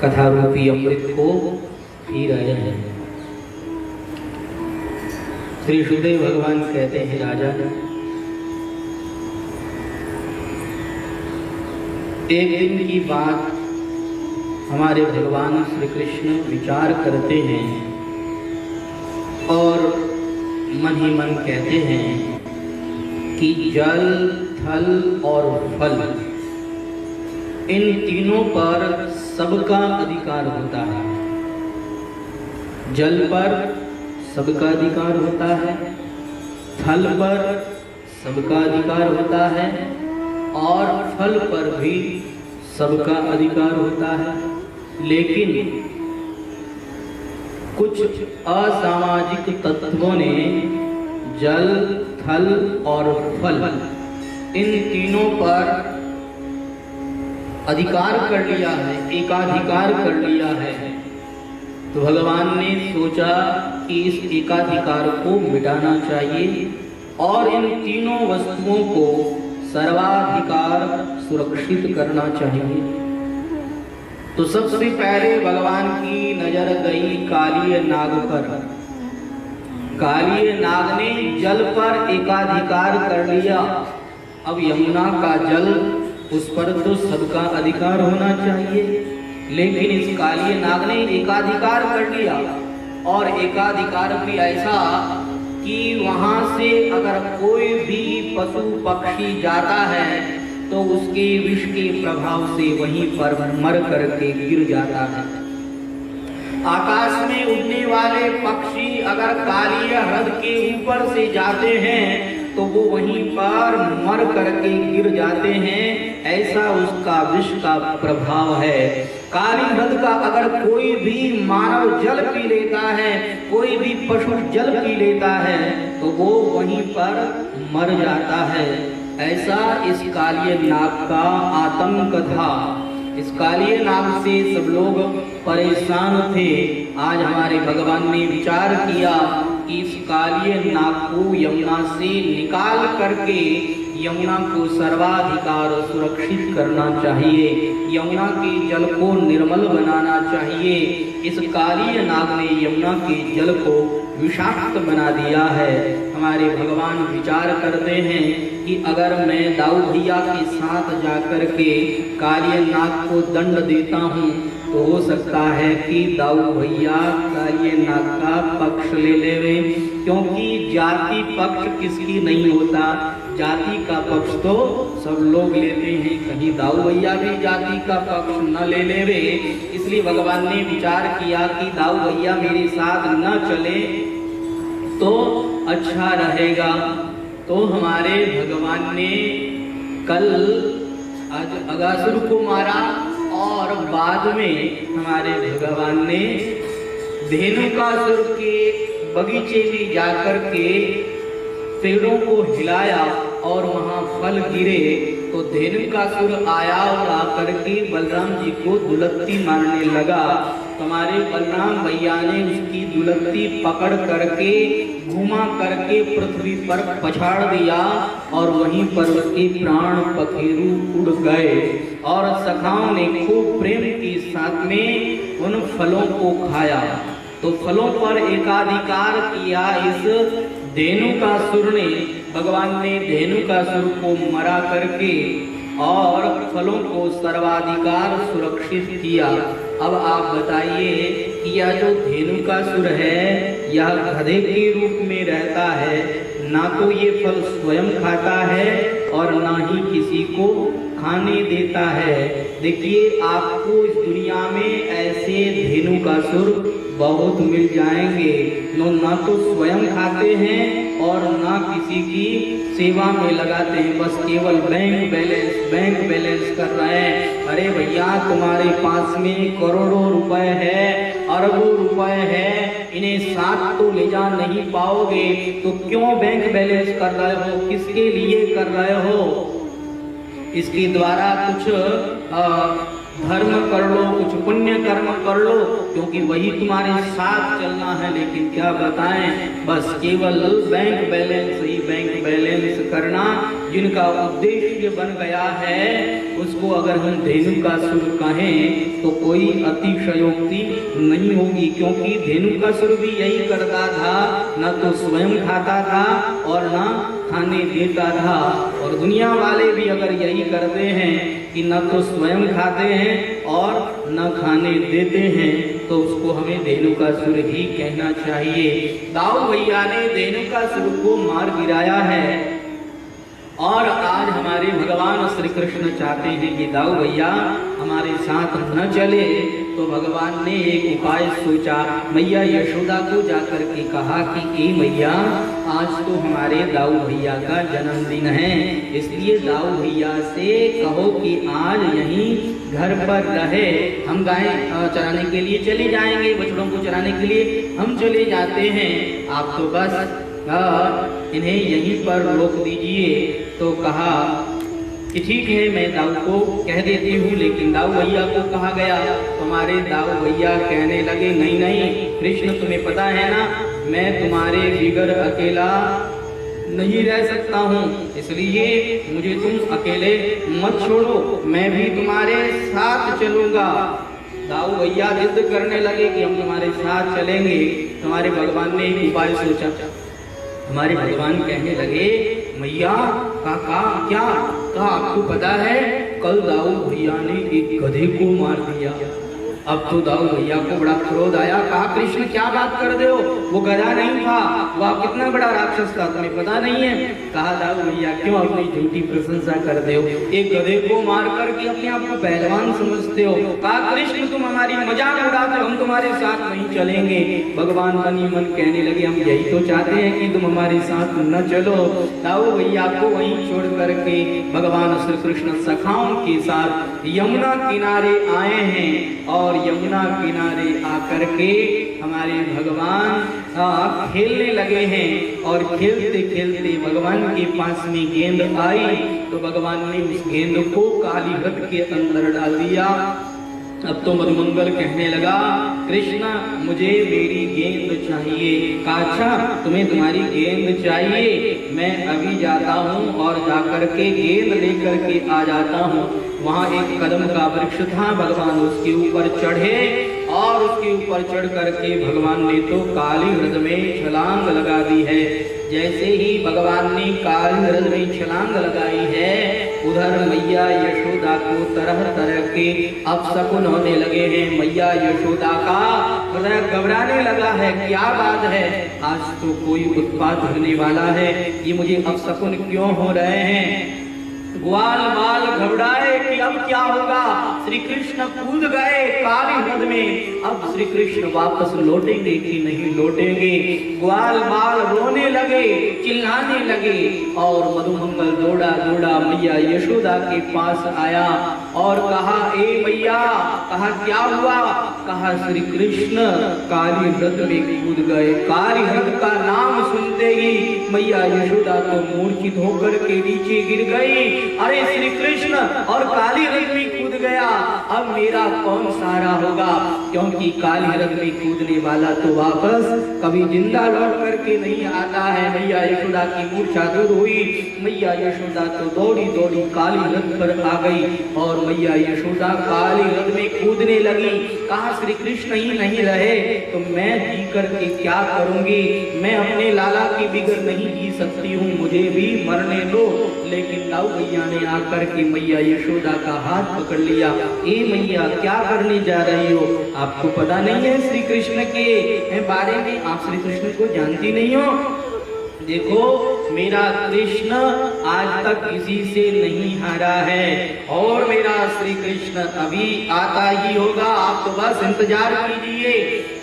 कथा रूपी अमृत को पी रहे हैं। श्री सुखदेव भगवान कहते हैं, राजा एक दिन की बात हमारे भगवान श्री कृष्ण विचार करते हैं और मन ही मन कहते हैं कि जल, थल और फल, इन तीनों पर सबका अधिकार होता है। जल पर सबका अधिकार होता है, थल पर सबका अधिकार होता है और फल पर भी सबका अधिकार होता है। लेकिन कुछ असामाजिक तत्वों ने जल, थल और फल, इन तीनों पर अधिकार कर लिया है, एकाधिकार कर लिया है। तो भगवान ने सोचा कि इस एकाधिकार को मिटाना चाहिए और इन तीनों वस्तुओं को सर्वाधिकार सुरक्षित करना चाहिए। तो सबसे पहले भगवान की नजर गई कालीय नाग पर। कालीय नाग ने जल पर एकाधिकार कर लिया। अब यमुना का जल, उस पर तो सबका अधिकार होना चाहिए, लेकिन इस कालीय नाग ने एकाधिकार कर लिया और एकाधिकार भी ऐसा कि वहां से अगर कोई भी पशु पक्षी जाता है तो उसके विष के प्रभाव से वहीं पर मर करके गिर जाता है। आकाश में उड़ने वाले पक्षी अगर कालीय ह्रद के ऊपर से जाते हैं तो वो वहीं पर मर करके गिर जाते हैं। ऐसा उसका विष का प्रभाव है। काली ह्रद का अगर कोई भी मानव जल पी लेता है, कोई भी पशु जल पी लेता है तो वो वहीं पर मर जाता है। ऐसा इस कालीय नाग का आतंक था। इस कालीय नाग से सब लोग परेशान थे। आज हमारे भगवान ने विचार किया कि इस कालीय नाग को यमुना से निकाल करके यमुना को सर्वाधिकार सुरक्षित करना चाहिए, यमुना के जल को निर्मल बनाना चाहिए। इस कालीय नाग ने यमुना के जल को विषाक्त बना दिया है। हमारे भगवान विचार करते हैं कि अगर मैं दाऊ भैया के साथ जाकर के कालीय नाग को दंड देता हूँ तो हो सकता है कि दाऊ भैया कालीय नाग का पक्ष ले लेवे, क्योंकि जाति पक्ष किसकी नहीं होता, जाति का पक्ष तो सब लोग लेते हैं। कहीं दाऊ भैया भी जाति का पक्ष न ले लेवे। इसलिए भगवान ने विचार किया कि दाऊ भैया मेरे साथ न चले तो अच्छा रहेगा। तो हमारे भगवान ने कल अगासुर को मारा और बाद में हमारे भगवान ने धेनुकासुर के बगीचे में जाकर के पेड़ों को हिलाया और वहां फल गिरे तो धेनुकासुर आया और आकर के बलराम जी को दुलत्ती मारने लगा। हमारे बलराम भैया ने उसकी दुलत्ती पकड़ करके घुमा करके पृथ्वी पर पछाड़ दिया और वहीं पर उसके प्राण पखेरु उड़ गए। और सखाओं ने खूब प्रेम के साथ में उन फलों को खाया। तो फलों पर एकाधिकार किया इस धेनुकासुर ने। भगवान ने धेनुकासुर को मरा करके और फलों को सर्वाधिकार सुरक्षित किया। अब आप बताइए कि यह जो धेनुकासुर है यह गधे के रूप में रहता है, ना तो ये फल स्वयं खाता है और ना ही किसी को खाने देता है। देखिए आपको इस दुनिया में ऐसे धेनुकासुर बहुत मिल जाएंगे, ना तो स्वयं खाते हैं और ना किसी की सेवा में लगाते हैं, बस केवल बैंक बैलेंस कर रहे हैं। अरे भैया तुम्हारे पास में करोड़ों रुपए है, अरबों रुपए है, इन्हें साथ तो ले जा नहीं पाओगे तो क्यों बैंक बैलेंस कर रहे हो, किसके लिए कर रहे हो? इसके द्वारा कुछ धर्म कर लो, कुछ पुण्य कर्म कर लो, क्योंकि वही तुम्हारे साथ चलना है। लेकिन क्या बताएं, बस केवल बैंक बैलेंस ही बैंक बैलेंस करना जिनका उद्देश्य बन गया है उसको अगर हम धेनुकासुर कहें तो कोई अतिशयोक्ति नहीं होगी, क्योंकि धेनुकासुर भी यही करता था, न तो स्वयं खाता था और न खाने देता था। और दुनिया वाले भी अगर यही करते हैं कि न तो स्वयं खाते हैं और न खाने देते हैं तो उसको हमें धेनुकासुर ही कहना चाहिए। दाऊ भैया ने धेनुकासुर को मार गिराया है और आज हमारे भगवान श्री कृष्ण चाहते हैं कि दाऊ भैया हमारे साथ न चले, तो भगवान ने एक उपाय सोचा। मैया यशोदा को जाकर के कहा कि ए मैया, आज तो हमारे दाऊ भैया का जन्मदिन है, इसलिए दाऊ भैया से कहो कि आज यहीं घर पर रहे, हम गाय चराने के लिए चले जाएंगे, बछड़ों को चराने के लिए हम चले जाते हैं, आप तो बस इन्हें यहीं पर रोक दीजिए। तो कहा कि ठीक है, मैं दाऊ को कह देती हूँ। लेकिन दाऊ भैया को कहा गया तो हमारे दाऊ भैया कहने लगे, नहीं नहीं कृष्ण, तुम्हें पता है ना मैं तुम्हारे बिगर अकेला नहीं रह सकता हूँ, इसलिए मुझे तुम अकेले मत छोड़ो, मैं भी तुम्हारे साथ चलूंगा। दाऊ भैया जिद करने लगे कि हम तुम्हारे साथ चलेंगे। हमारे भगवान ने एक उपाय सोचा। हमारे भगवान कहने लगे, मैया काका क्या कहा, आपको पता है कल दाऊ भैया ने एक गधे को मार दिया। अब तो दाऊ भैया को बड़ा क्रोध आया, कहा कृष्ण क्या बात कर रहे हो, वो गधा नहीं था, वह कितना बड़ा राक्षस था, तुम्हें पता नहीं है। कहा दाऊ भैया क्यों अपनी झूठी प्रशंसा कर रहे हो, एक गधे को मार करके अपने आप को पहलवान समझते हो। कहा कृष्ण तुम हमारी मजाक उड़ाते हो, हम तुम्हारे साथ नहीं चलेंगे। भगवान मन ही मन कहने लगे, हम यही तो चाहते हैं कि तुम हमारे साथ न चलो। दाऊ भैया को वहीं छोड़ करके भगवान श्री कृष्ण सखाओं के साथ यमुना किनारे आए हैं और यमुना किनारे आकर के हमारे भगवान खेलने लगे हैं। और खेलते खेलते भगवान के पास में गेंद आई तो भगवान ने उस गेंद को काली रथ के अंदर डाल दिया। अब तो मधुमंगल कहने लगा, कृष्णा मुझे मेरी गेंद चाहिए। अच्छा तुम्हें तुम्हारी गेंद चाहिए, मैं अभी जाता हूँ और जाकर के गेंद लेकर के आ जाता हूँ। वहाँ एक कदम का वृक्ष था, भगवान उसके ऊपर चढ़े और उसके ऊपर चढ़ करके भगवान ने तो काली रथ में छलांग लगा दी है। जैसे ही भगवान ने काली रथ में छलांग लगाई है, उधर मैया यशोदा को तरह तरह के अपशकुन होने लगे हैं। मैया यशोदा का हृदय घबराने लगा है, क्या बात है, आज तो कोई उत्पात होने वाला है, ये मुझे अपशकुन क्यों हो रहे हैं। ग्वाल बाल घबराए कि अब क्या होगा। श्री कृष्ण कूद गए काली रथ में, अब श्री कृष्ण वापस लौटेंगे कि नहीं लौटेंगे। ग्वाल बाल रोने लगे, चिल्लाने लगे और मधुमंगल दौड़ा दौड़ा मैया यशोदा के पास आया और कहा, ए मैया, कहा क्या हुआ। कहा श्री कृष्ण काली रथ में कूद गए। काली रथ का नाम सुनते ही मैया यशोदा तो मूर्छित होकर के नीचे गिर गई। अरे श्री कृष्ण और काली रथ में कूद गया, अब मेरा कौन सहारा होगा, क्योंकि काली रथ में कूदने वाला तो वापस कभी जिंदा लौट करके नहीं आता है। मैया यशोदा की मूर्छा दूर हुई, मैया यशोदा तो दौड़ी दौड़ी काली रथ पर आ गई और मैया यशोदा काली रथ में कूदने लगी। कहा श्री कृष्ण ही नहीं रहे तो मैं जी करके क्या करूंगी, मैं अपने लाला के बिगर नहीं जी सकती हूँ, मुझे भी मरने दो। लेकिन दाऊ भैया ने आकर के मैया यशोदा का हाथ पकड़ लिया। ए मैया क्या करने जा रही हो, आपको पता नहीं है श्री कृष्ण के बारे में, आप श्री कृष्ण को जानती नहीं हो। देखो मेरा कृष्ण आज तक किसी से नहीं हारा है और मेरा श्री कृष्ण अभी आता ही होगा, आप तो बस इंतजार कीजिए,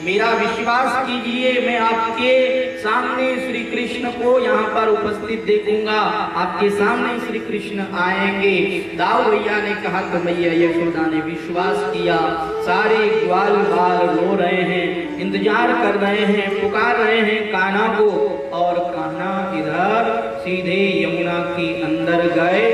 मेरा विश्वास कीजिए, मैं आपके सामने श्री कृष्ण को यहाँ पर उपस्थित देखूंगा, आपके सामने श्री कृष्ण आएंगे। दाऊ भैया ने कहा तो मैया यशोदा ने विश्वास किया। सारे ग्वाल बाल रो रहे हैं, इंतजार कर रहे हैं, पुकार रहे हैं कान्हा को और कान्हा इधर सीधे यमुना के अंदर गए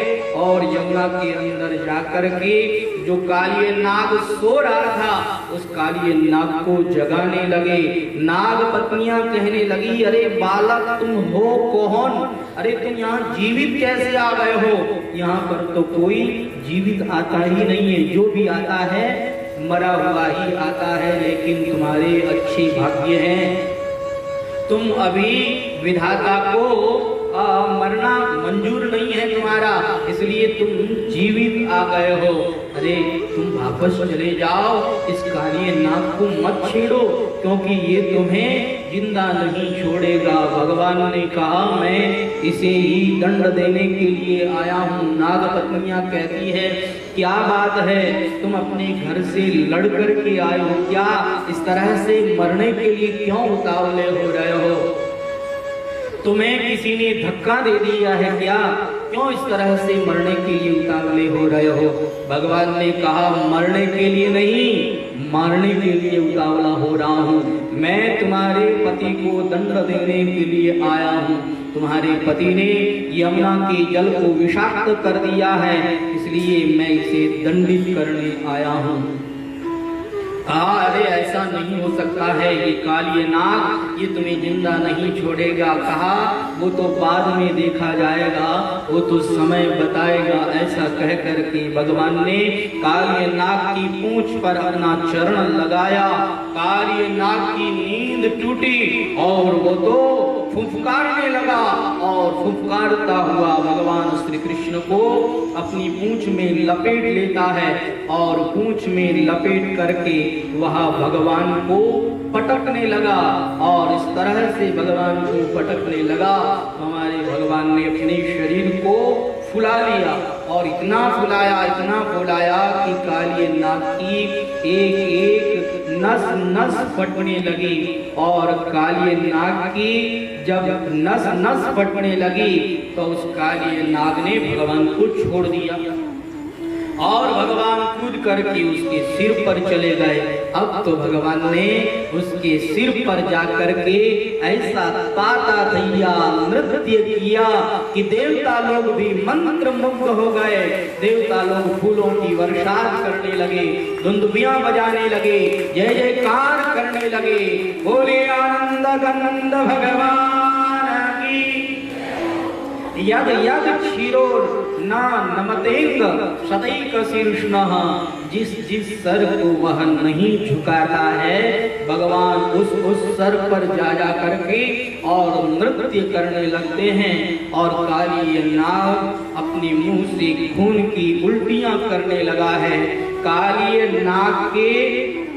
और यमुना के अंदर जाकर के जो कालिए नाग सो रहा था उस कालिए नाग को जगाने लगे। नाग पत्नियां कहने लगी, अरे बालक तुम हो कौन? अरे तुम यहाँ जीवित कैसे आ गए हो? यहाँ पर तो कोई जीवित आता ही नहीं है, जो भी आता है मरा हुआ ही आता है। लेकिन तुम्हारे अच्छे भाग्य हैं, तुम अभी विधाता को मरना मंजूर नहीं है तुम्हारा, इसलिए तुम जीवित आ गए हो। अरे तुम वापस चले जाओ, इस कालिए नाग को मत छेड़ो, क्योंकि ये तुम्हें जिंदा नहीं छोड़ेगा। भगवान ने कहा, मैं इसे ही दंड देने के लिए आया हूँ। नाग पत्नियां कहती है, क्या बात है, तुम अपने घर से लड़ कर के आए हो क्या? इस तरह से मरने के लिए क्यों उतावले हो रहे हो? तुम्हें किसी ने धक्का दे दिया है क्या? क्यों इस तरह से मरने के लिए उतावले हो रहे हो? भगवान ने कहा, मरने के लिए नहीं, मारने के लिए उतावला हो रहा हूँ। मैं तुम्हारे पति को दंड देने के लिए आया हूँ। तुम्हारे पति ने यमुना के जल को विषाक्त कर दिया है, इसलिए मैं इसे दंडित करने आया हूँ। कहा, अरे ऐसा नहीं हो सकता है, ये कालिए नाग ये तुम्हें जिंदा नहीं छोड़ेगा। कहा, वो तो बाद में देखा जाएगा, वो तो समय बताएगा। ऐसा कह करके भगवान ने कालिए नाग की पूंछ पर अपना चरण लगाया। कालिए नाग की नींद टूटी और वो तो फुफकारने लगा, और फुफकारता हुआ भगवान श्री कृष्ण को अपनी पूंछ में लपेट लेता है, और पूंछ में लपेट करके वह भगवान को पटकने लगा। और इस तरह से भगवान को पटकने लगा, हमारे भगवान ने अपने शरीर को फुला लिया, और इतना फुलाया कि कालिए नाग की एक एक नस नस फटने लगी। और कालिए नाग की जब नस नस फटने लगी तो उस कालिए नाग ने भगवान को छोड़ दिया, और भगवान कूद करके उसके सिर पर चले गए। अब तो भगवान ने उसके सिर पर जाकर के ऐसा ताता थैया नृत्य किया कि देवता लोग भी मंत्र मुग्ध हो गए। देवता लोग फूलों की वर्षा करने लगे, दुंदुभियां बजाने लगे, जय जयकार करने लगे। बोले आनंद गंद भगवान की। यद यद क्षीरोर ना नमतेंग सदैक शीर्ष्णः। जिस जिस सर को वह नहीं झुकाता है, भगवान उस सर पर जा करके और नृत्य करने लगते हैं। और कालिए नाग अपने मुंह से खून की उल्टियां करने लगा है। कालिए नाग के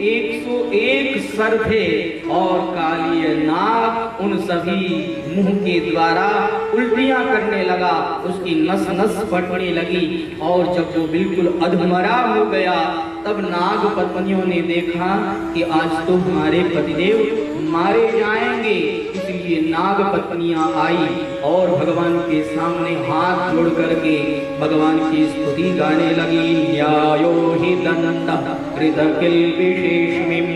101 सर थे, और कालिए नाग उन सभी मुंह के द्वारा उल्टियां करने लगा, उसकी नस नस फटने लगी। और जब वो बिल्कुल अधमरा हो गया, तब नाग पत्नियों ने देखा कि आज तो हमारे पतिदेव मारे जाएंगे। इसलिए नाग पत्नियां आई और भगवान के सामने हाथ जोड़ करके भगवान की स्तुति गाने लगी। न्यायो हि दंड कृतकिल्बिषेष्मिं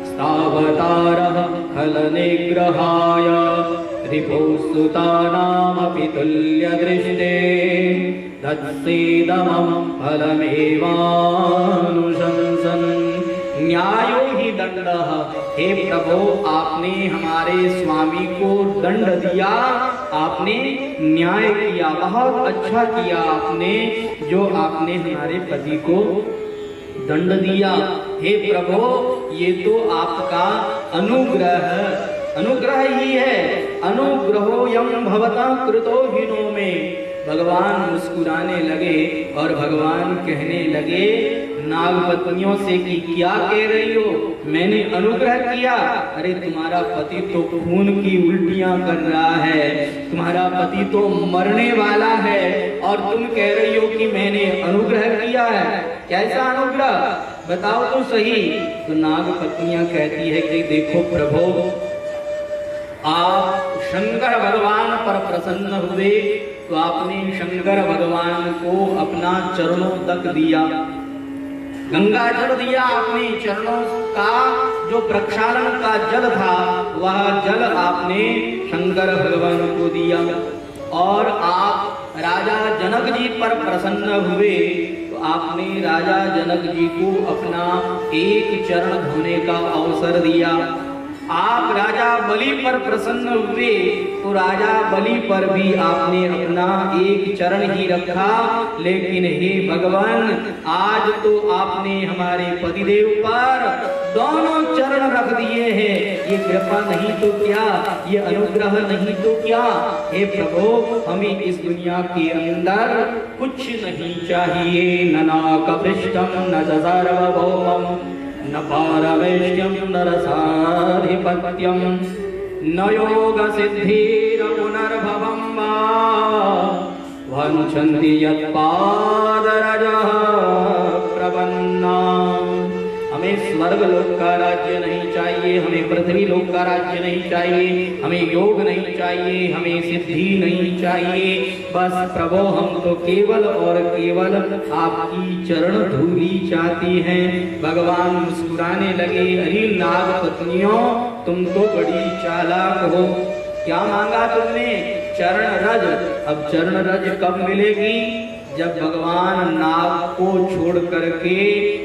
स्थावतारः खलनिग्रहाय रिपुसुतानामपि तुल्यदृष्टे तत्सेदमं फलमेवानुशंसन्। न्यायो ही दंडः। हे प्रभु, आपने हमारे स्वामी को दंड दिया, आपने न्याय किया, बहुत अच्छा किया आपने, जो आपने हमारे पति को दंड दिया। हे प्रभु, ये तो आपका अनुग्रह ही है। अनुग्रहो यम भवता कृतो हिनो में। भगवान मुस्कुराने लगे और भगवान कहने लगे नाग पत्नियों से कि क्या कह रही हो, मैंने अनुग्रह किया? अरे तुम्हारा पति तो खून की उल्टियां कर रहा है, तुम्हारा पति तो मरने वाला है, और तुम कह रही हो कि मैंने अनुग्रह किया है। कैसा अनुग्रह, बताओ तो सही। तो नाग पत्नियां कहती है कि देखो प्रभु, आप शंकर भगवान पर प्रसन्न हुए तो आपने शंकर भगवान को अपना चरणों तक दिया, गंगा जल दिया आपने। चरणों का जो प्रक्षालन का जल था वह जल आपने शंकर भगवान को दिया, और आप राजा जनक जी पर प्रसन्न हुए तो आपने राजा जनक जी को अपना एक चरण धोने का अवसर दिया। आप राजा बलि पर प्रसन्न हुए तो राजा बलि पर भी आपने अपना एक चरण ही रखा। लेकिन हे भगवान, आज तो आपने हमारे पतिदेव पर दोनों चरण रख दिए हैं। ये कृपा नहीं तो क्या, ये अनुग्रह नहीं तो क्या। हे प्रभु, हमें इस दुनिया के अंदर कुछ नहीं चाहिए। न नाकपृष्ठम न सार्वभौमम् न पारमेष्ठ्यं न रसाधिपत्यं न योगसिद्धिर पुनर्भवं वा वाञ्छन्ति यत्पादरजः प्रपन्ना। हमें स्वर्ग लोक का राज्य नहीं चाहिए, हमें पृथ्वी लोक का राज्य नहीं चाहिए, हमें योग नहीं चाहिए, हमें सिद्धि नहीं चाहिए। बस प्रभु, हम तो केवल और केवल आपकी चरण धूली चाहती हैं। भगवान मुस्कुराने लगे, अरे नाग पत्नियों, तुम तो बड़ी चालाक हो। क्या मांगा तुमने? चरण रज। अब चरण रज कब मिलेगी? जब भगवान नाग को छोड़ करके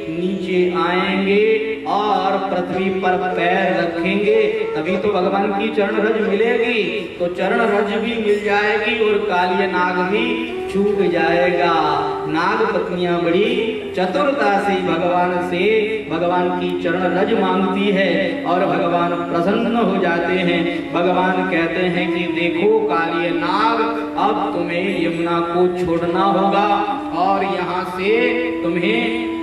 नीचे आएंगे और पृथ्वी पर पैर रखेंगे, तभी तो भगवान की चरण रज मिलेगी। तो चरण रज भी मिल जाएगी और कालिया नाग भी छूट जाएगा। नाग पत्नियां बड़ी चतुरता से भगवान की चरण रज मांगती है और भगवान प्रसन्न हो जाते हैं। भगवान कहते हैं कि देखो कालिया नाग, अब तुम्हें यमुना को छोड़ना होगा और यहाँ से तुम्हें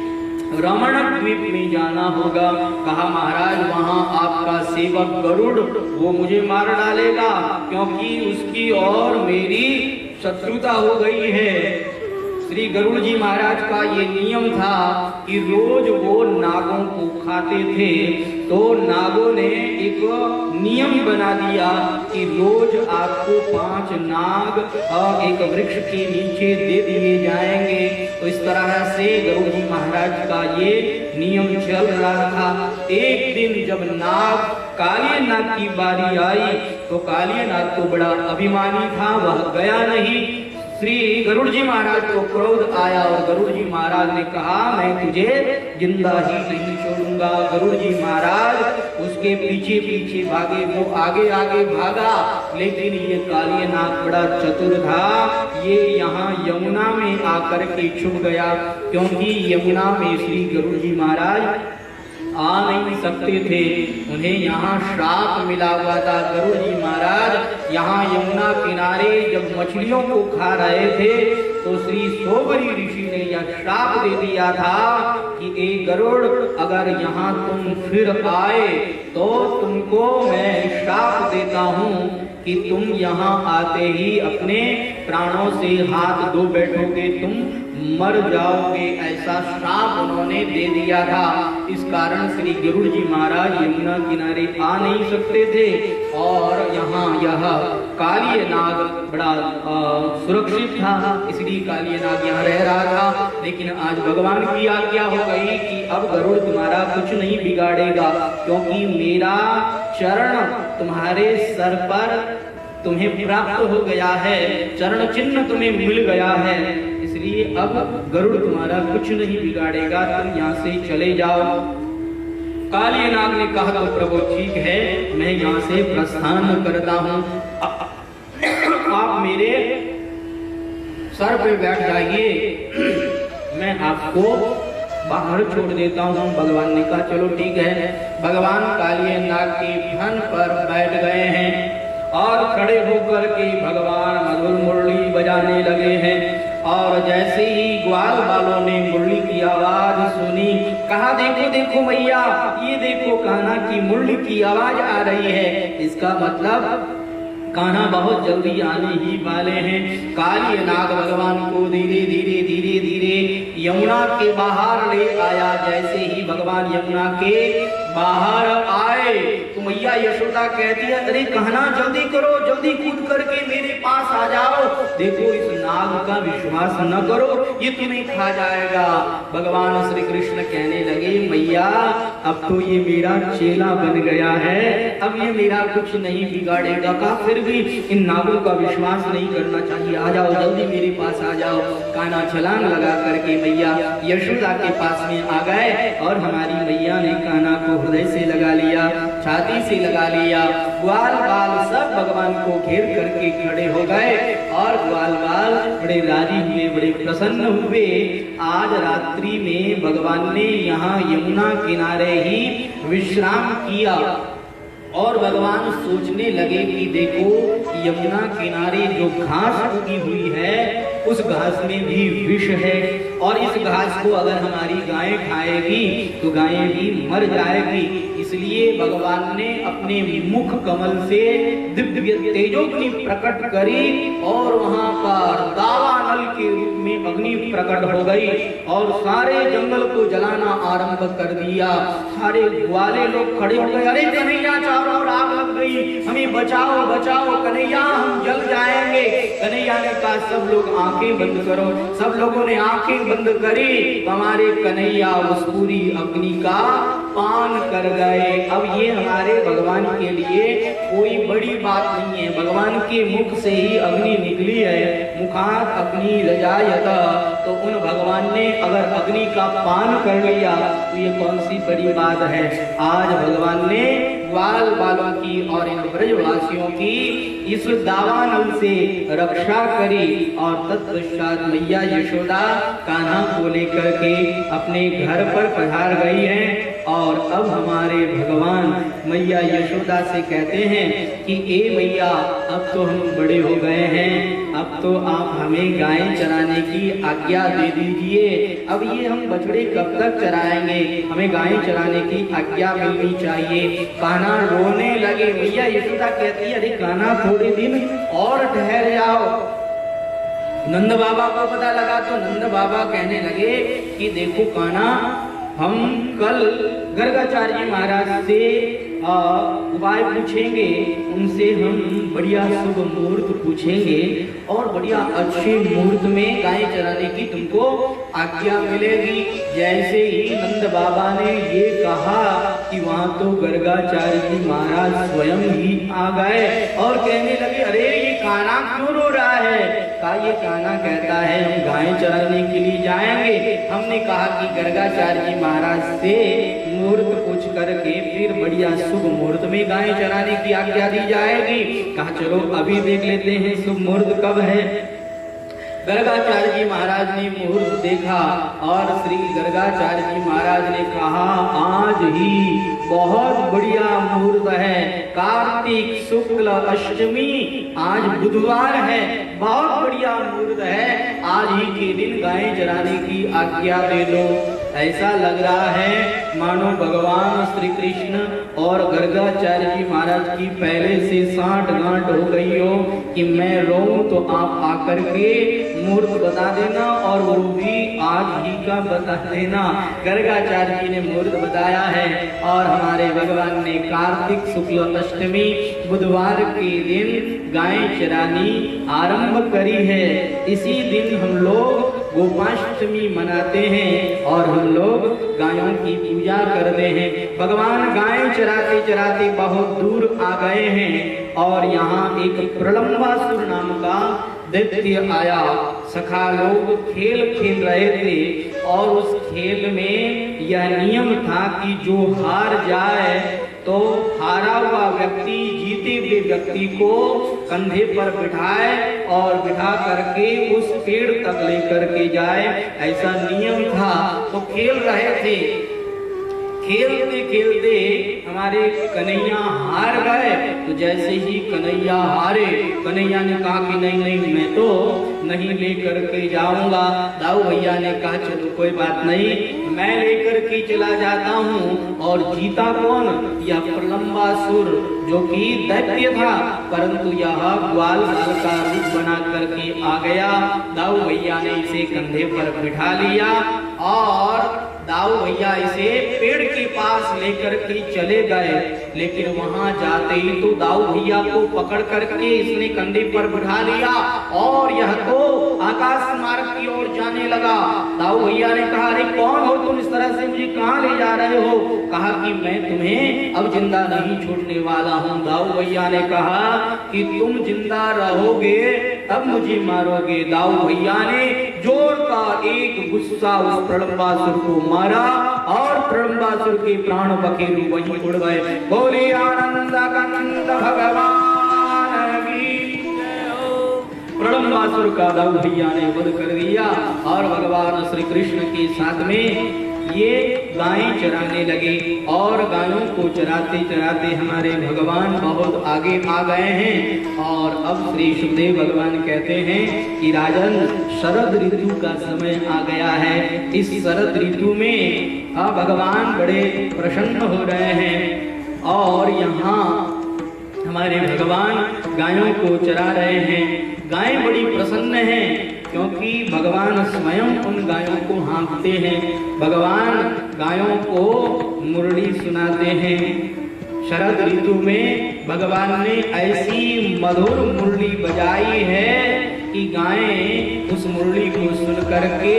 रमण द्वीप में जाना होगा। कहा महाराज, वहां आपका सेवक गरुड़ वो मुझे मार डालेगा, क्योंकि उसकी और मेरी शत्रुता हो गई है। श्री गरुड़ जी महाराज का ये नियम था कि रोज वो नागों को खाते थे। तो नागों ने एक नियम बना दिया कि रोज आपको 5 नाग एक वृक्ष के नीचे दे दिए जाएंगे। तो इस तरह से गरुड़ जी महाराज का ये नियम चल रहा था। एक दिन जब कालिया नाग की बारी आई तो कालिया नाग तो बड़ा अभिमानी था, वह गया नहीं। श्री गरुड़ जी महाराज को क्रोध आया और गरुड़ जी महाराज ने कहा, मैं तुझे जिंदा ही नहीं छोड़ूंगा। गरुड़ जी महाराज उसके पीछे पीछे भागे, वो आगे आगे भागा, लेकिन ये कालिया नाग बड़ा चतुर था। ये यहाँ यमुना में आकर के छुप गया, क्योंकि यमुना में श्री गरुड़ जी महाराज आ नहीं सकते थे। उन्हें यहाँ श्राप मिला हुआ था। गरुड़ जी महाराज यहाँ यमुना किनारे जब मछलियों को खा रहे थे तो श्री सोबरी ऋषि ने यह श्राप दे दिया था कि ए गरुड़, अगर यहाँ तुम फिर आए तो तुमको मैं श्राप देता हूँ कि तुम यहाँ आते ही अपने प्राणों से हाथ धो बैठोगे, तुम मर जाओगे। ऐसा श्राप उन्होंने दे दिया था। इस कारण श्री गरुड़ जी महाराज यमुना किनारे आ नहीं सकते थे और यहाँ यह कालिया नाग बड़ा सुरक्षित था, इसलिए कालिया नाग यहाँ रह रहा था। लेकिन आज भगवान की आज्ञा हो गई कि अब गरुड़ तुम्हारा कुछ नहीं बिगाड़ेगा, क्योंकि मेरा चरण तुम्हारे सर पर तुम्हें प्राप्त हो गया है, चरण चिन्ह तुम्हें मिल गया है, इसलिए अब गरुड़ तुम्हारा कुछ नहीं बिगाड़ेगा, तुम यहाँ से चले जाओ। कालिया नाग ने कहा तो प्रभु ठीक है, मैं यहाँ से प्रस्थान करता हूँ, आप मेरे सर पे बैठ जाइए, मैं आपको बाहर छोड़ देता हूँ। भगवान ने कहा चलो ठीक है। भगवान कालिया नाग के फन पर बैठ गए हैं और खड़े होकर के भगवान मधुर मुरली बजाने लगे हैं। और जैसे ही ग्वाल वालों ने मुरली की आवाज सुनी, कहा देखो देखो मैया, ये देखो कान्हा की मुरली की आवाज आ रही है, इसका मतलब कान्हा बहुत जल्दी आने ही वाले हैं। कालिया नाग भगवान को धीरे धीरे धीरे धीरे यमुना के बाहर ले आया। जैसे ही भगवान यमुना के बाहर आए तो मैया यशोदा कहती है, अरे कान्हा जल्दी करो, जल्दी कूद करके मेरे पास आ जाओ, देखो इस नाग का विश्वास न करो, ये तुम्हें खा जाएगा। भगवान श्री कृष्ण कहने लगे, मैया अब तो ये मेरा चेला बन गया है, अब ये मेरा कुछ नहीं बिगाड़ेगा। का फिर भी इन नागों का विश्वास नहीं करना चाहिए। आ जाओ जल्दी मेरे पास आ जाओ। कान्हा छलांग लगा करके मैया यशोदा के पास में आ गए और हमारी मैया ने कान्हा को हृदय से लगा लिया, छाती से लगा लिया। ग्वाल बाल सब भगवान को घेर करके खड़े हो गए और ग्वाल बाल बड़े राजी हुए, बड़े प्रसन्न हुए। आज रात्रि में भगवान ने यहाँ यमुना किनारे ही विश्राम किया और भगवान सोचने लगे कि देखो यमुना किनारे जो घास उगी हुई है उस घास में भी विष है और इस घास को अगर हमारी गायें खाएगी तो गायें भी मर जाएगी। इसलिए भगवान ने अपने मुख कमल से दिव्य तेजोग्नि प्रकट करी और वहां पर दावानल के रूप में अग्नि प्रकट हो गई और सारे जंगल को जलाना आरंभ कर दिया। सारे ग्वाले लोग खड़े हो गए, अरे कन्हैया चारों ओर आग लग गई, हमें बचाओ बचाओ कन्हैया, हम जल जाएंगे। कन्हैया ने कहा सब लोग आंखें बंद करो। सब लोगों ने आंखें बंद करी, हमारे कन्हैया उस पूरी अग्नि का पान कर गए। अब ये हमारे भगवान के लिए कोई बड़ी बात नहीं है, भगवान के मुख से ही अग्नि निकली है। मुखात अग्नि रजायत, तो उन भगवान ने अगर अग्नि का पान कर लिया तो ये कौन सी बड़ी बात है। आज भगवान ने ग्वाल बालों की और इन ब्रजवासियों की इस दावानल से रक्षा करी और तत्पश्चात मैया यशोदा कान्हा को लेकर के अपने घर पर पधार गई हैं। और अब हमारे भगवान मैया यशोदा से कहते हैं कि ए मैया अब तो हम बड़े हो गए हैं, अब तो आप हमें गायें चराने की आज्ञा दे दीजिए। अब ये हम बछड़े कब तक चराएंगे, हमें गायें चराने की आज्ञा मिलनी चाहिए। कान्हा रोने लगे। मैया यशोदा कहती है अरे कान्हा थोड़े दिन और ठहर जाओ। नंद बाबा को पता लगा तो नंद बाबा कहने लगे कि देखो कान्हा, हम कल गर्गाचार्य महाराज से उपाय पूछेंगे, उनसे हम बढ़िया शुभ मुहूर्त पूछेंगे और बढ़िया अच्छे मुहूर्त में गाय चराने की तुमको आज्ञा मिलेगी। जैसे ही नंद बाबा ने ये कहा कि वहां तो गर्गाचार्य जी महाराज स्वयं ही आ गए और कहने लगे अरे ये कान्हा क्यों रो रहा है। कहा ये कान्हा कहता है हम गाय चराने के लिए जाएंगे। हमने कहा कि गर्गाचार्य जी महाराज से मुहूर्त पूछ करके फिर बढ़िया शुभ मुहूर्त में गाय चराने की आज्ञा दी जाएगी। कहा चलो अभी देख लेते हैं शुभ मुहूर्त कब है। गर्गाचार्य जी महाराज ने मुहूर्त देखा और श्री गर्गाचार्य जी महाराज ने कहा आज ही बहुत बढ़िया मुहूर्त है, कार्तिक शुक्ल अष्टमी, आज बुधवार है, बहुत बढ़िया मुहूर्त है, आज ही के दिन गाय चराने की आज्ञा दे दो। ऐसा लग रहा है मानो भगवान श्री कृष्ण और गर्गाचार्य जी महाराज की पहले से साठ गांठ हो गई हो कि मैं रोऊं तो आप आकर के मुहूर्त बता देना और वो भी आज ही का बता देना। गर्गाचार्य जी ने मुहूर्त बताया है और हमारे भगवान ने कार्तिक शुक्ल अष्टमी बुधवार के दिन गाय चरानी आरंभ करी है। इसी दिन हम लोग गोपाष्टमी मनाते हैं और हम लोग गायों की पूजा करते हैं। भगवान गाय चराते चराते बहुत दूर आ गए हैं और यहाँ एक प्रलंबासुर नाम का दैत्य आया। सखा लोग खेल खेल रहे थे और उस खेल में यह नियम था कि जो हार जाए तो हारा हुआ व्यक्ति जीते हुए व्यक्ति को कंधे पर बिठाए और बिठा करके उस पेड़ तक लेकर के जाए, ऐसा नियम था। तो खेल रहे थे, खेलते खेलते हमारे कन्हैया हार गए। तो जैसे ही कन्हैया हारे, कन्हैया ने कहा कि नहीं नहीं मैं तो नहीं लेकर के जाऊंगा। दाऊ भैया ने कहा चलो कोई बात नहीं, मैं लेकर के चला जाता हूँ। और जीता कौन? यह प्रलंबासुर जो कि दैत्य था, परंतु यह ग्वाल बाल का रूप बना करके आ गया। दाऊ भैया ने इसे कंधे पर बिठा लिया और दाऊ भैया इसे पेड़ के पास लेकर के चले गए, लेकिन वहां जाते ही तो दाऊ भैया को पकड़ करके इसने कंधे पर बिठा लिया और यह तो आकाश मार्ग की ओर जाने लगा। दाऊ भैया ने कहा, अरे कौन हो तुम, इस तरह से मुझे कहां ले जा रहे हो? कहा कि मैं तुम्हें अब जिंदा नहीं छोड़ने वाला हूं। दाऊ भैया ने कहा कि तुम जिंदा रहोगे तब मुझे मारोगे। दाऊ भैया ने जोर का एक गुस्सा उस प्रलंबासुर को मारा और प्रलंबासुर के प्राण बखेरू वहीं उड़ गए। बोले आनंद कंद भगवान की। प्रलंबासुर का दाऊ भैया ने वध कर दिया और भगवान श्री कृष्ण के साथ में ये गायें चराने लगे और गायों को चराते चराते हमारे भगवान बहुत आगे आ गए हैं। और अब श्री सुखदेव भगवान कहते हैं कि राजन, शरद ऋतु का समय आ गया है। इस शरद ऋतु में भगवान बड़े प्रसन्न हो रहे हैं और यहाँ हमारे भगवान गायों को चरा रहे हैं। गायें बड़ी प्रसन्न हैं क्योंकि भगवान स्वयं उन गायों को हाँकते हैं। भगवान गायों को मुरली सुनाते हैं। शरद ऋतु में भगवान ने ऐसी मधुर मुरली बजाई है कि गायें उस मुरली को सुन करके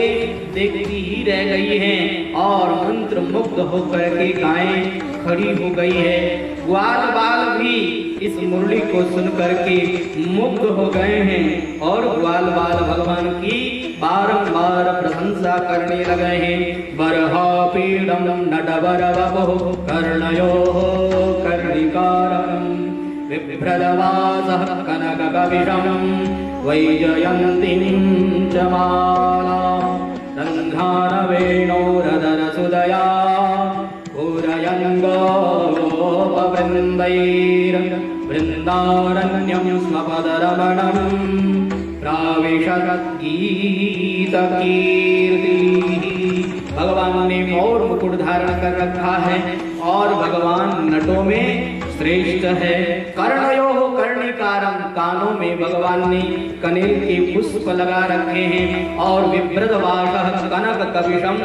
देखती ही रह गई हैं और मंत्र मुग्ध होकर के गायें खड़ी हो गई है। ग्वाल बाल भी इस मुरली को सुन करके मुग्ध हो गए हैं और ग्वाल बाल भगवान की बारंबार प्रशंसा करने लगे हैं। बरहा पीडम नटवरवपो कर्णयोः कर्णिकारम् बिभ्रदवासः कनककविशम् वैजयन्तीं च मालाम् रन्ध्रानवेणोरधरसुदया वृन्दारण्यं स्वपदरमणं प्राविशत् गीतकीर्तिः। भगवान ने मोर मुकुट धारण कर रखा है और भगवान नटों में श्रेष्ठ है। कर्णयोः कर्णिकारं, कानों में भगवान ने कनेल के पुष्प लगा रखे हैं और विभ्रदवासः कनक कविशम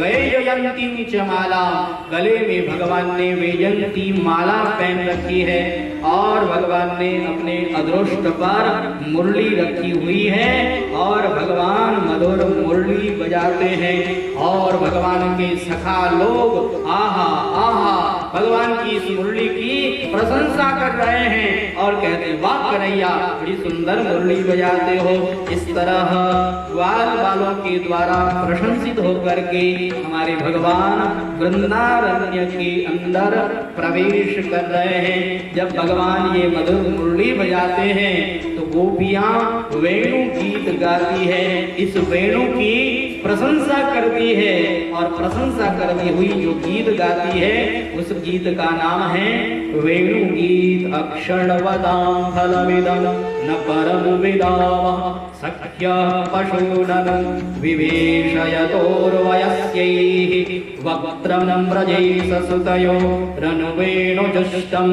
वैजयंती च माला, गले में भगवान ने वैजयंती माला पहन रखी है और भगवान ने अपने अदृष्ट पर मुरली रखी हुई है और भगवान मधुर मुरली बजाते हैं और भगवान के सखा लोग आहा आहा भगवान की इस मुरली की प्रशंसा कर रहे हैं और कहते हैं, वाह कन्हैया, बड़ी सुंदर मुरली बजाते हो। इस तरह ग्वाल बालों के द्वारा प्रशंसित होकर के हमारे भगवान वृंदारण्य के अंदर प्रवेश कर रहे हैं। जब भगवान ये मधुर मुरली बजाते हैं तो गोपियां वेणु गीत गाती है, इस वेणु की प्रशंसा करती है और प्रशंसा करती हुई जो गीत गाती है उस गीत का नाम है वेणु गीत। अक्षरवदां फलमिदं न परम विदामः सख्यः पशूनन विवेशयतोर्वयस्यैः वक्त्रं व्रजैससुतयो रनुवेणुजुष्टं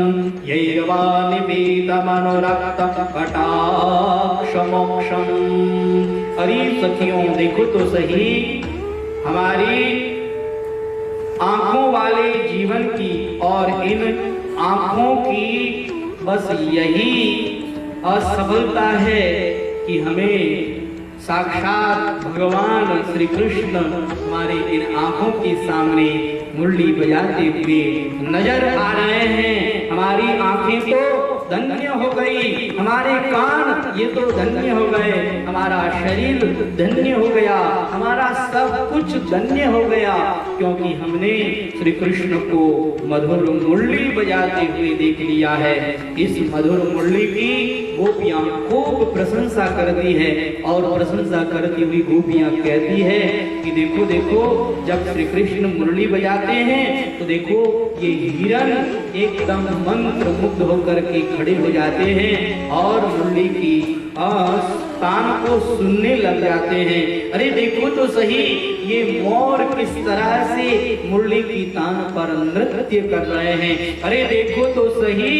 यैर्वानिपीतमनुरक्तकटाक्षमोक्षम्। अरे सखियों, देखो तो सही हमारी आंखों वाले जीवन की और इन आंखों की बस यही असफलता है कि हमें साक्षात भगवान श्री कृष्ण हमारे इन आंखों के सामने मुरली बजाते हुए नजर आ रहे हैं। हमारी आंखें तो धन्य हो गई, हमारे कान ये तो धन्य हो गए, हमारा शरीर धन्य हो गया, हमारा सब कुछ धन्य हो गया क्योंकि हमने श्री कृष्ण को मधुर मुरली बजाते हुए देख लिया है। इस मधुर मुरली की गोपियां खूब प्रशंसा करती है और प्रशंसा करती हुई गोपियां कहती है कि देखो देखो, जब श्री कृष्ण मुरली बजाते हैं तो देखो ये हिरण एकदम मंत्र मुग्ध होकर के खड़े हो जाते हैं और मुरली की तान को सुनने लग जाते हैं। अरे देखो तो सही ये मोर किस तरह से मुरली की तान पर नृत्य कर रहे हैं। अरे देखो तो सही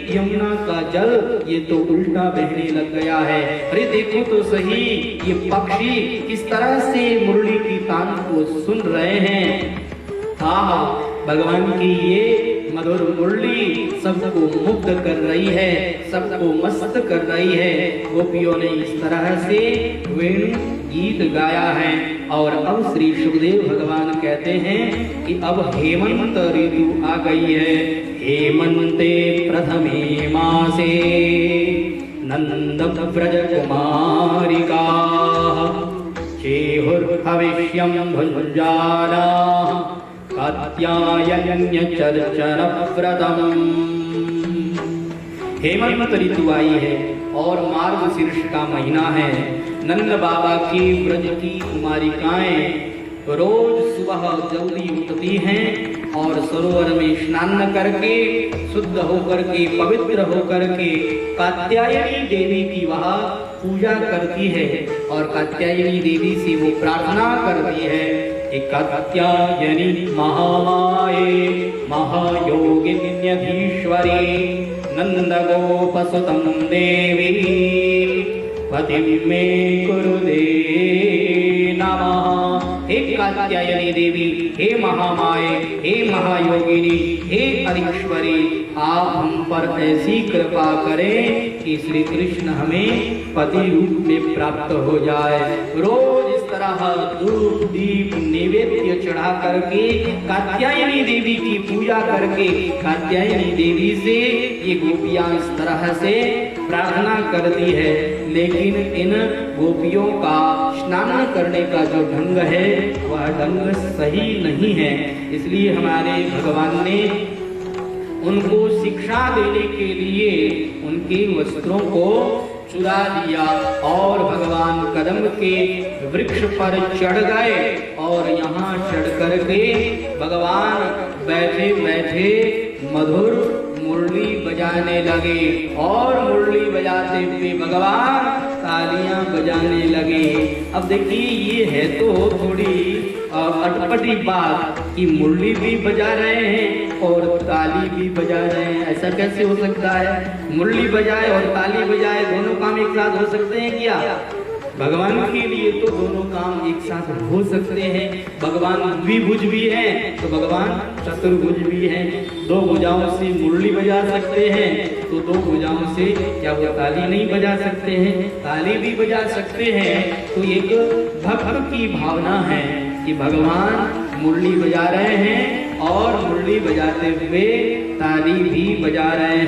यमुना का जल ये तो उल्टा बहने लग गया है। अरे देखो तो सही ये पक्षी किस तरह से मुरली की तान को सुन रहे हैं। हाँ, भगवान की ये मधुर मुरली सबको मुग्ध कर रही है, सबको मस्त कर रही है। गोपियों ने इस तरह से वेणु गीत गाया है। और अब श्री सुखदेव भगवान कहते हैं कि अब हेमंत ऋतु आ गई है। हेमंते प्रथमे मासे नंद व्रज कुमारिका चेहुर्भविष्यं भुञ्जाना कात्यायन्य चर्चन व्रतम्। हेमंत ऋतु आई है और मार्गशीर्ष का महीना है। नंद बाबा की व्रज की कुमारिकाएं रोज सुबह जल्दी उठती हैं और सरोवर में स्नान करके शुद्ध होकर के पवित्र होकर के कात्यायनी देवी की वह पूजा करती है और कात्यायनी देवी से वो प्रार्थना करती है कि कात्यायनी महामाये महायोगिन्यधीश्वरी नंदगोपसुतं देवी पतिं मे कुरुदे नमः। हे कात्यायनी देवी, हे महामाये, हे महायोगिनी, हे अधीश्वरी, आप हम पर ऐसी कृपा करें कि श्री कृष्ण हमें पति रूप में प्राप्त हो जाए। रोज इस तरह धूप दीप नैवेद्य चढ़ा करके कात्यायनी देवी की पूजा करके कात्यायनी देवी से ये गोपियां इस तरह से प्रार्थना करती है। लेकिन इन गोपियों का स्नान करने का जो ढंग है वह ढंग सही नहीं है। इसलिए हमारे भगवान ने उनको शिक्षा देने के लिए उनके वस्त्रों को चुरा लिया और भगवान कदम के वृक्ष पर चढ़ गए और यहाँ चढ़ करके भगवान बैठे बैठे मधुर मुरली बजाने लगे और मुरली बजाते हुए भगवान तालियां बजाने लगे। अब देखिए ये है तो थोड़ी अटपटी बात कि मुरली भी बजा रहे हैं और ताली भी बजा रहे हैं। ऐसा कैसे हो सकता है? मुरली बजाए और ताली बजाए दोनों काम एक साथ हो सकते हैं क्या? भगवान के लिए तो दोनों काम एक साथ हो सकते हैं। भगवान द्विभुज भी हैं तो भगवान चतुर्भुज भी हैं। दो भुजाओं से मुरली बजा सकते हैं तो दो भुजाओं से क्या वो ताली नहीं बजा सकते हैं? ताली भी बजा सकते हैं। तो एक भक्त की भावना है कि भगवान मुरली बजा रहे हैं और मुरली बजाते हुए ताली भी बजा रहे